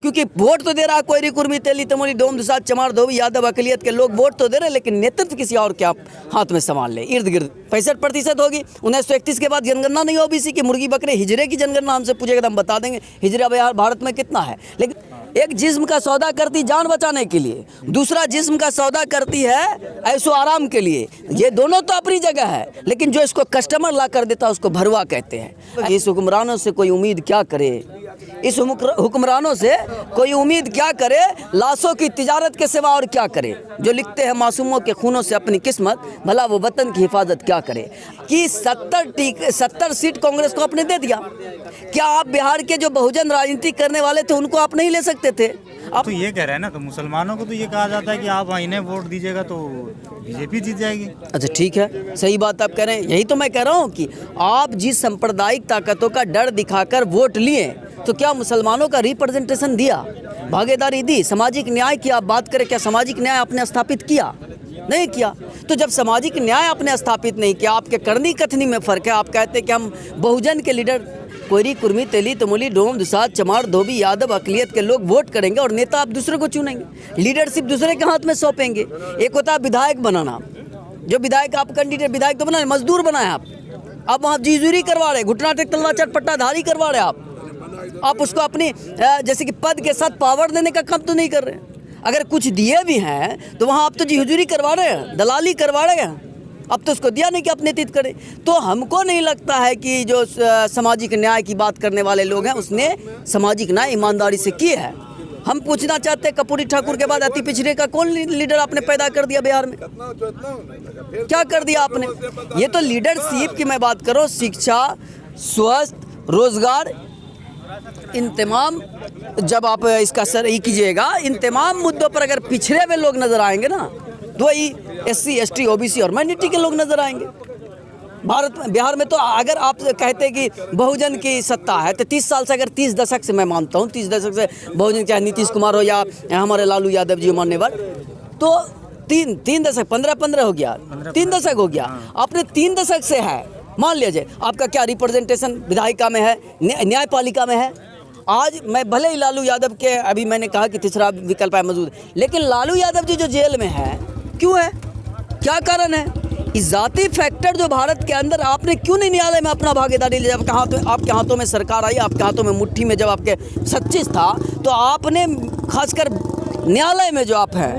क्योंकि वोट तो दे रहा है कोयरी कुर्मी तेली तमोली डोम दुसाद चमार धोबी यादव अकलियत के लोग वोट तो दे रहे हैं, लेकिन नेतृत्व किसी और के आप हाथ में संभाल ले। इर्द गिर्द 65% होगी। 1931 के बाद जनगणना नहीं ओबीसी की, मुर्गी बकरे हिजरे की जनगणना हमसे पूछेगा तो हम बता देंगे हिजरा बिहार भारत में कितना है। लेकिन एक जिस्म का सौदा करती जान बचाने के लिए, दूसरा जिस्म का सौदा करती है ऐसो आराम के लिए। ये दोनों तो अपनी जगह है, लेकिन जो इसको कस्टमर ला कर देता है उसको भरवा कहते हैं। इस हुक्मरानों से कोई उम्मीद क्या करे, इस हुक्मरानों से कोई उम्मीद क्या करे, लाशों की तिजारत के सिवा और क्या करे। जो लिखते हैं मासूमों के खूनों से अपनी किस्मत, भला वो वतन की हिफाजत क्या करे। कि 70 सीट कांग्रेस को आपने दे दिया, क्या आप बिहार के जो बहुजन राजनीति करने वाले थे उनको आप नहीं ले सकते थे? आप तो ये कह रहे हैं ना, तो मुसलमानों को तो ये कहा जाता है कि आप इन्हें वोट दीजिएगा तो बीजेपी जीत जाएगी। अच्छा ठीक है, सही बात आप कह रहे हैं। यही तो मैं कह रहा हूँ कि आप जिस सांप्रदायिक ताकतों का डर दिखाकर वोट लिए, तो क्या मुसलमानों का रिप्रेजेंटेशन दिया, भागीदारी दी, सामाजिक न्याय की आप बात करें, क्या सामाजिक न्याय आपने स्थापित किया? नहीं किया। तो जब सामाजिक न्याय आपने स्थापित नहीं किया, आपके करनी कथनी में फर्क है। आप कहते हैं कि हम बहुजन के लीडर कोयरी कुर्मी तेली तमोली डोम दुसाद चमार धोबी यादव अकलियत के लोग वोट करेंगे और नेता आप दूसरे को चुनेंगे, लीडरशिप दूसरे के हाथ में सौंपेंगे। एक होता है विधायक बनाना, जो विधायक आप कैंडिडेट विधायक तो बनाए, मजदूर बनाए आप वहाँ जीजूरी करवा रहे, घुटना टेक तलवा चटपट्टाधारी करवा रहे आप उसको अपनी जैसे कि पद के साथ पावर देने का काम तो नहीं कर रहे। अगर कुछ दिए भी हैं तो वहाँ आप तो जी हुजूरी करवा रहे हैं, दलाली करवा रहे हैं। अब तो उसको दिया नहीं कि आप नेतृत्व करें। तो हमको नहीं लगता है कि जो सामाजिक न्याय की बात करने वाले लोग हैं उसने सामाजिक न्याय ईमानदारी से किए है। हम पूछना चाहते हैं, कर्पूरी ठाकुर के बाद अति पिछड़े का कौन लीडर आपने पैदा कर दिया बिहार में? क्या कर दिया आपने? ये तो लीडरशिप की मैं बात करूँ, शिक्षा, स्वास्थ्य, रोजगार, इन तमाम जब आप इसका सर ही कीजिएगा, इन तमाम मुद्दों पर अगर पिछड़े हुए लोग नजर आएंगे ना, तो वही SC ST OBC और माइनॉरिटी के लोग नजर आएंगे। बिहार में तो अगर आप कहते हैं कि बहुजन की सत्ता है, तो 30 साल से, अगर 30 दशक से मैं मानता हूँ, 30 दशक से बहुजन, चाहे नीतीश कुमार हो या हमारे लालू यादव जी मान्यवर, तो तीन दशक 15 हो गया, 3 दशक हो गया। आपने 3 दशक से है, मान लीजिए आपका क्या रिप्रेजेंटेशन विधायिका में है, न्यायपालिका में है। आज मैं भले ही लालू यादव के, अभी मैंने कहा कि तीसरा विकल्प है मौजूद, लेकिन लालू यादव जी जो जेल में है, क्यों है? क्या कारण है? इस जाति फैक्टर जो भारत के अंदर, आपने क्यों नहीं न्यायालय में अपना भागीदारी लिया? जब आपके हाथों में सरकार आई, आपके हाथों में मुट्ठी में जब आपके सच्चिस था, तो आपने खासकर न्यायालय में जो आप हैं,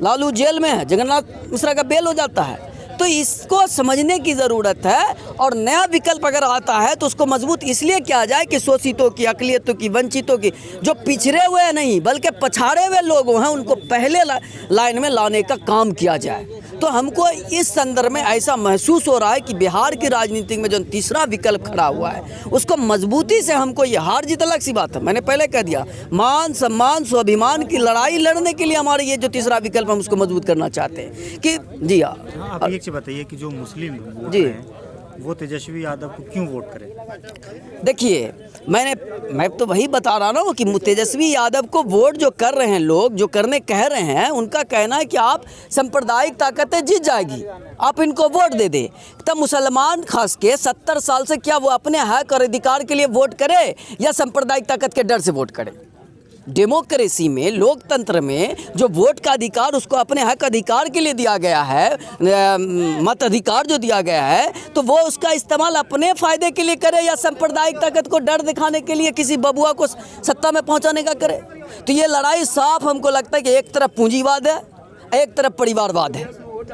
लालू जेल में है, जगन्नाथ मिश्रा का बेल हो जाता है। तो इसको समझने की ज़रूरत है, और नया विकल्प अगर आता है तो उसको मजबूत इसलिए किया जाए कि शोषितों की, अकलियतों की, वंचितों की, जो पिछड़े हुए नहीं बल्कि पछाड़े हुए लोग हैं, उनको पहले लाइन में लाने का काम किया जाए। तो हमको इस संदर्भ में ऐसा महसूस हो रहा है कि बिहार की राजनीति में जो तीसरा विकल्प खड़ा हुआ है, उसको मजबूती से हमको, ये हार जीत अलग सी बात है, मैंने पहले कह दिया, मान सम्मान स्वाभिमान की लड़ाई लड़ने के लिए हमारे ये जो तीसरा विकल्प हम उसको मजबूत करना चाहते हैं कि जी हाँ। आप एक बताइए कि जो मुस्लिम वोट जी हैं, वो तेजस्वी यादव को क्यों वोट करें? देखिए, मैं तो वही बता रहा हूँ कि तेजस्वी यादव को वोट जो कर रहे हैं लोग, जो करने कह रहे हैं, उनका कहना है कि आप सांप्रदायिक ताकतें जीत जाएगी, आप इनको वोट दे दे। तब मुसलमान खास के 70 साल से क्या वो अपने हक और अधिकार के लिए वोट करे या सांप्रदायिक ताकत के डर से वोट करे? डेमोक्रेसी में, लोकतंत्र में जो वोट का अधिकार उसको अपने हक अधिकार के लिए दिया गया है, मत अधिकार जो दिया गया है, तो वो उसका इस्तेमाल अपने फ़ायदे के लिए करे या सांप्रदायिक ताकत को डर दिखाने के लिए किसी बबुआ को सत्ता में पहुंचाने का करे? तो ये लड़ाई साफ हमको लगता है कि एक तरफ पूंजीवाद है, एक तरफ परिवारवाद है,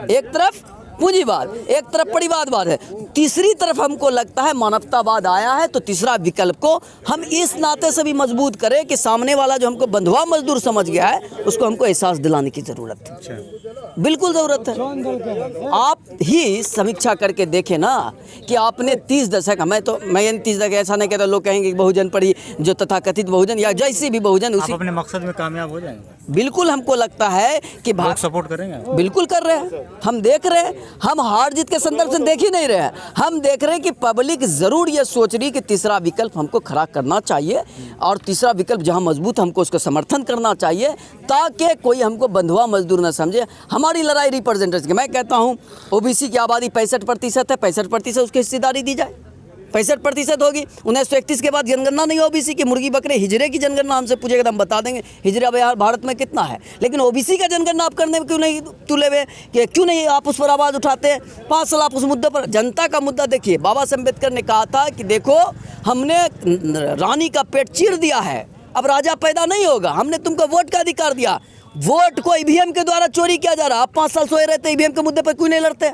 एक तरफ पूंजीवाद, एक तरफ परिवारवाद है, तीसरी तरफ हमको लगता है मानवतावाद आया है। तो तीसरा विकल्प को हम इस नाते से भी मजबूत करें कि सामने वाला जो हमको बंधुआ मजदूर समझ गया है, उसको हमको एहसास दिलाने की ज़रूरत है। बिल्कुल ज़रूरत है। आप ही समीक्षा करके देखें ना कि आपने 30 दशक, मैं 30 दशक ऐसा नहीं कहता, लोग कहेंगे कि बहुजन पर ही, जो तथाकथित बहुजन या जैसी भी बहुजन, उसी अपने मकसद में कामयाब हो जाएंगे। बिल्कुल हमको लगता है कि लोग सपोर्ट करेंगे, बिल्कुल कर रहे हैं, हम देख रहे हैं। हम हार जीत के संदर्भ से देख ही नहीं रहे हैं, हम देख रहे हैं कि पब्लिक ज़रूर ये सोच रही कि तीसरा विकल्प हमको खड़ा करना चाहिए, और तीसरा विकल्प जहां मजबूत, हमको उसका समर्थन करना चाहिए, ताकि कोई हमको बंधुआ मजदूर न समझे। हमारी लड़ाई रिप्रेजेंटेशन की, मैं कहता हूं OBC की आबादी 65% है, 65% उसकी हिस्सेदारी दी जाए, 65% होगी। 1931 के बाद जनगणना नहीं ओबीसी की, मुर्गी बकरे हिजरे की जनगणना हमसे पूछेगा तो हम बता देंगे हिजरा बिहार भारत में कितना है, लेकिन ओबीसी का जनगणना आप करने में क्यों नहीं तुले हुए, कि क्यों नहीं आप उस पर आवाज़ उठाते हैं? 5 साल आप उस मुद्दे पर, जनता का मुद्दा देखिए। बाबा साहब अम्बेडकर ने कहा था कि देखो हमने रानी का पेट चीर दिया है, अब राजा पैदा नहीं होगा, हमने तुमको वोट का अधिकार दिया, वोट को ईवीएम के द्वारा चोरी किया जा रहा। आप 5 साल सोए रहते, ईवीएम के मुद्दे पर क्यों नहीं लड़ते?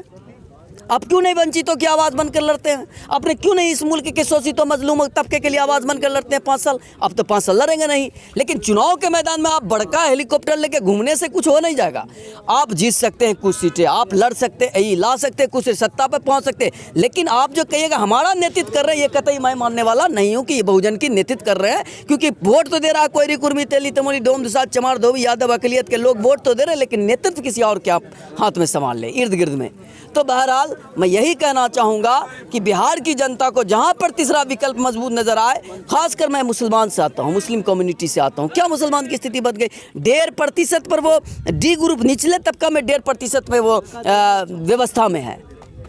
आप क्यों नहीं वंचितों की आवाज़ बनकर लड़ते हैं? आपने क्यों नहीं इस मुल्क के शोषितों मजलूम तबके के लिए आवाज़ बनकर लड़ते हैं 5 साल? अब तो 5 साल लड़ेंगे नहीं, लेकिन चुनाव के मैदान में आप बड़का हेलीकॉप्टर लेके घूमने से कुछ हो नहीं जाएगा। आप जीत सकते हैं कुछ सीटें, आप लड़ सकते हैं, ला सकते हैं कुछ सत्ता पर पहुंच सकते हैं, लेकिन आप जो कहिएगा हमारा नेतृत्व कर रहे हैं, ये कतई मैं मानने वाला नहीं हूँ कि ये बहुजन की नेतृत्व कर रहे हैं, क्योंकि वोट तो दे रहा है कोयरी कुर्मी तेली तमोरी डोम दुसाद चमार धोबी यादव अकलियत के लोग वोट तो दे रहे हैं, लेकिन नेतृत्व किसी और के आप हाथ में संभाल ले इर्द गिर्द में। तो बहरहाल मैं यही कहना चाहूँगा कि बिहार की जनता को जहाँ पर तीसरा विकल्प मजबूत नजर आए, खासकर मैं मुसलमान से आता हूँ, मुस्लिम कम्युनिटी से आता हूँ, क्या मुसलमान की स्थिति बद गई? 1.5% पर वो डी ग्रुप निचले तबका में 1.5% पे वो व्यवस्था में है,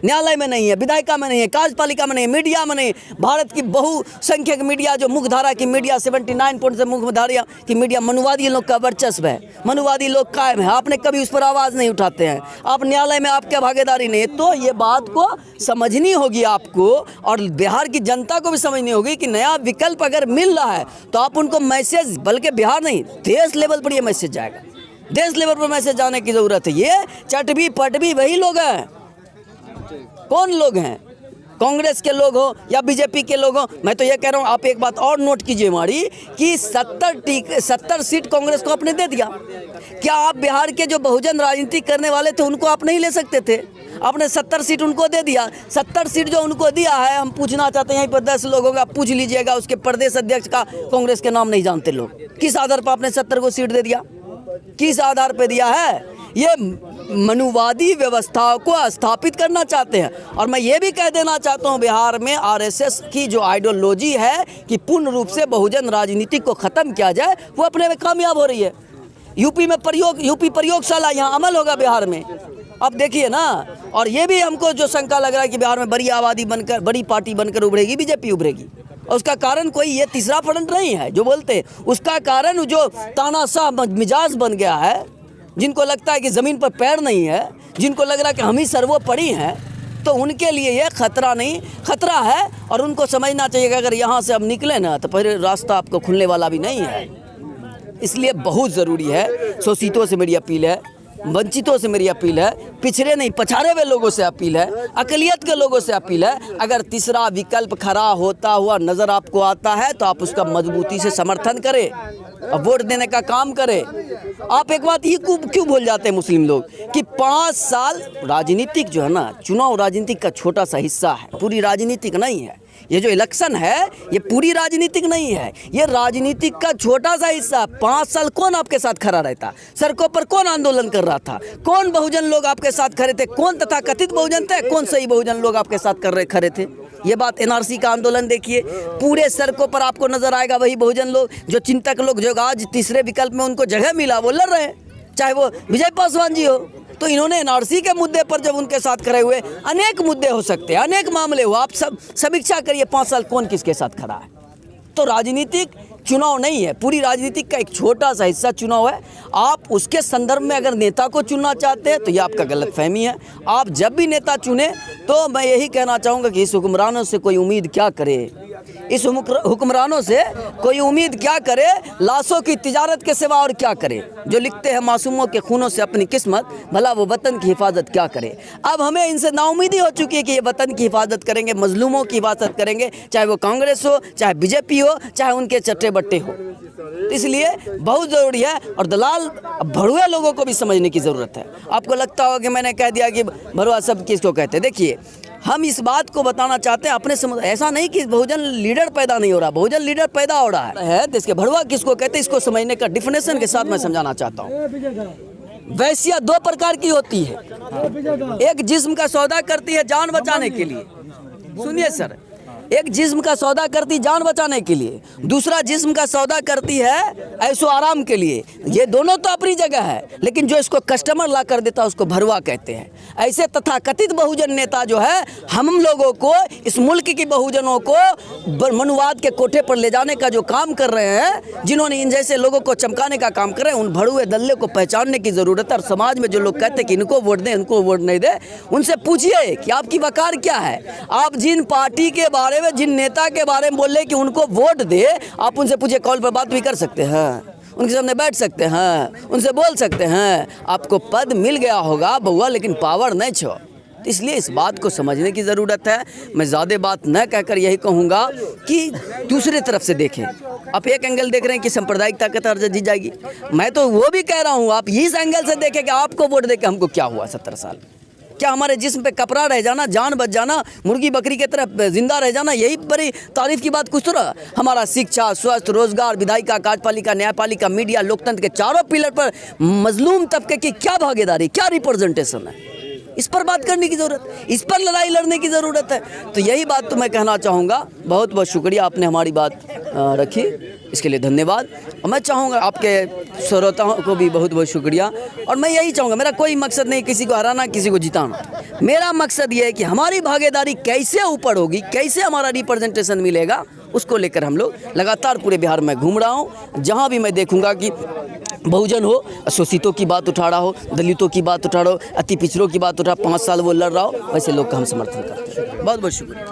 न्यायालय में नहीं है, विधायिका में नहीं है, कार्यपालिका में नहीं है, मीडिया में नहीं है। भारत की बहुसंख्यक मीडिया जो मुख्यधारा की मीडिया 79% से मुख्यधारा की मीडिया मनुवादी लोग का वर्चस्व है, मनुवादी लोग कायम है, आपने कभी उस पर आवाज़ नहीं उठाते हैं, आप न्यायालय में आपकी भागीदारी नहीं है। तो ये बात को समझनी होगी आपको, और बिहार की जनता को भी समझनी होगी कि नया विकल्प अगर मिल रहा है तो आप उनको मैसेज, बल्कि बिहार नहीं देश लेवल पर ये मैसेज जाएगा, देश लेवल पर मैसेज जाने की ज़रूरत है। ये चटबी पटबी वही लोग हैं, कौन लोग हैं? कांग्रेस के लोग हो या बीजेपी के लोग हो। मैं तो ये कह रहा हूँ, आप एक बात और नोट कीजिए हमारी, कि 70 सीट कांग्रेस को आपने दे दिया। क्या आप बिहार के जो बहुजन राजनीति करने वाले थे उनको आप नहीं ले सकते थे? आपने 70 सीट उनको दे दिया। 70 सीट जो उनको दिया है, हम पूछना चाहते हैं, यहीं पर 10 लोग होगा, पूछ लीजिएगा, उसके प्रदेश अध्यक्ष का कांग्रेस के नाम नहीं जानते लोग। किस आधार पर आपने 70 को सीट दे दिया? किस आधार पर दिया है? ये मनुवादी व्यवस्था को स्थापित करना चाहते हैं। और मैं ये भी कह देना चाहता हूँ, बिहार में आरएसएस की जो आइडियोलॉजी है कि पूर्ण रूप से बहुजन राजनीति को ख़त्म किया जाए, वो अपने में कामयाब हो रही है। यूपी में यूपी प्रयोगशाला यहाँ अमल होगा बिहार में, अब देखिए ना। और ये भी हमको जो शंका लग रहा है कि बिहार में बड़ी आबादी बनकर, बड़ी पार्टी बनकर उभरेगी, बीजेपी उभरेगी, और उसका कारण कोई ये तीसरा फ्रंट नहीं है जो बोलते हैं, उसका कारण जो तानाशाह मिजाज बन गया है, जिनको लगता है कि ज़मीन पर पैर नहीं है, जिनको लग रहा है कि हम ही सर्वोपरि हैं, तो उनके लिए ये खतरा नहीं, खतरा है। और उनको समझना चाहिए कि अगर यहाँ से अब निकले ना तो फिर रास्ता आपको खुलने वाला भी नहीं है। इसलिए बहुत ज़रूरी है, शोषितों से मेरी अपील है, वंचितों से मेरी अपील है, पिछड़े नहीं पछाड़े हुए लोगों से अपील है, अकलियत के लोगों से अपील है, अगर तीसरा विकल्प खड़ा होता हुआ नज़र आपको आता है तो आप उसका मजबूती से समर्थन करें और वोट देने का काम करें। आप एक बात ये क्यों भूल जाते हैं मुस्लिम लोग कि 5 साल राजनीतिक जो है ना, चुनाव राजनीतिक का छोटा सा हिस्सा है, पूरी राजनीतिक नहीं है। ये जो इलेक्शन है ये पूरी राजनीतिक नहीं है, ये राजनीतिक का छोटा सा हिस्सा। 5 साल कौन आपके साथ खड़ा रहता? सड़कों पर कौन आंदोलन कर रहा था? कौन बहुजन लोग आपके साथ खड़े थे? कौन तथाकथित बहुजन थे? कौन सही बहुजन लोग आपके साथ खड़े थे? ये बात एनआरसी का आंदोलन देखिए, पूरे सड़कों पर आपको नजर आएगा वही बहुजन लोग, जो चिंतक लोग, जो आज तीसरे विकल्प में उनको जगह मिला वो लड़ रहे हैं, चाहे वो विजय पासवान जी हो। तो इन्होंने एनआरसी के मुद्दे पर जब उनके साथ खड़े हुए, अनेक मुद्दे हो सकते हैं, अनेक मामले हो, आप सब समीक्षा करिए 5 साल कौन किसके साथ खड़ा है। तो राजनीतिक चुनाव नहीं है, पूरी राजनीतिक का एक छोटा सा हिस्सा चुनाव है। आप उसके संदर्भ में अगर नेता को चुनना चाहते हैं तो ये आपका गलतफहमी है। आप जब भी नेता चुने तो मैं यही कहना चाहूँगा कि इस हुक्मरानों से कोई उम्मीद क्या करे, इस हुक्मरानों से कोई उम्मीद क्या करे, लाशों की तिजारत के सिवा और क्या करे। जो लिखते हैं मासूमों के खूनों से अपनी किस्मत, भला वो वतन की हिफाजत क्या करे। अब हमें इनसे नाउमीदी हो चुकी है कि ये वतन की हिफाजत करेंगे, मजलूमों की हिफाजत करेंगे, चाहे वो कांग्रेस हो, चाहे बीजेपी हो, चाहे उनके चट्टे बट्टे हो। इसलिए बहुत ज़रूरी है, और दलाल भड़ुआ लोगों को भी समझने की ज़रूरत है। आपको लगता होगा कि मैंने कह दिया कि भड़ुआ सब किसको कहते हैं। देखिए, हम इस बात को बताना चाहते हैं अपने ऐसा नहीं कि बहुजन लीडर पैदा नहीं हो रहा, बहुजन लीडर पैदा हो रहा है। देश के भड़ुआ किसको कहते हैं, इसको समझने का डिफिनेशन के साथ मैं समझाना चाहता हूँ। वैश्या 2 प्रकार की होती है, एक जिस्म का सौदा करती है जान बचाने के लिए, सुनिए सर, एक जिस्म का सौदा करती जान बचाने के लिए, दूसरा जिस्म का सौदा करती है ऐशो आराम के लिए। ये दोनों तो अपनी जगह है, लेकिन जो इसको कस्टमर ला कर देता है उसको भरवा कहते हैं। ऐसे तथाकथित बहुजन नेता जो है हम लोगों को, इस मुल्क की बहुजनों को मनुवाद के कोठे पर ले जाने का जो काम कर रहे हैं, जिन्होंने इन जैसे लोगों को चमकाने का काम कर रहे हैं, उन भड़ुए दल्ले को पहचानने की ज़रूरत है। और समाज में जो लोग कहते हैं कि इनको वोट दें, इनको वोट नहीं दे, उनसे पूछिए कि आपकी वकार क्या है। आप जिन पार्टी के बारे में, जिन नेता के बारे में बोल रहे कि उनको वोट दे, आप उनसे पूछिए, कॉल पर बात भी कर सकते हैं, उनके सामने बैठ सकते हैं, उनसे बोल सकते हैं। आपको पद मिल गया होगा बउआ, लेकिन पावर नहीं छो। इसलिए इस बात को समझने की ज़रूरत है। मैं ज़्यादा बात न कहकर यही कहूँगा कि दूसरे तरफ से देखें। आप एक एंगल देख रहे हैं कि सांप्रदायिक ताकत हर जीत जाएगी, मैं तो वो भी कह रहा हूँ आप इस एंगल से देखें कि आपको वोट दे के हमको क्या हुआ 70 साल। क्या हमारे जिस्म पे कपड़ा रह जाना, जान बच जाना, मुर्गी बकरी की तरह जिंदा रह जाना, यही बड़ी तारीफ की बात कुछ तो रहा। हमारा शिक्षा, स्वास्थ्य, रोजगार, विधायिका, कार्यपालिका, न्यायपालिका, मीडिया, लोकतंत्र के चारों पिलर पर मजलूम तबके की क्या भागीदारी, क्या रिप्रेजेंटेशन है, इस पर बात करने की ज़रूरत, इस पर लड़ाई लड़ने की ज़रूरत है। तो यही बात तो मैं कहना चाहूँगा। बहुत बहुत शुक्रिया, आपने हमारी बात रखी, इसके लिए धन्यवाद। और मैं चाहूँगा आपके श्रोताओं को भी बहुत बहुत शुक्रिया। और मैं यही चाहूँगा, मेरा कोई मकसद नहीं किसी को हराना, किसी को जिताना। मेरा मकसद ये है कि हमारी भागीदारी कैसे ऊपर होगी, कैसे हमारा रिप्रेजेंटेशन मिलेगा, उसको लेकर हम लोग लगातार पूरे बिहार में घूम रहा हूँ। जहाँ भी मैं देखूँगा कि बहुजन हो, शोषितों की बात उठा रहा हो, दलितों की बात उठा रहा हो, अति पिछड़ों की बात उठा, 5 साल वो लड़ रहा हो, वैसे लोग का हम समर्थन करते हैं। बहुत बहुत शुक्रिया।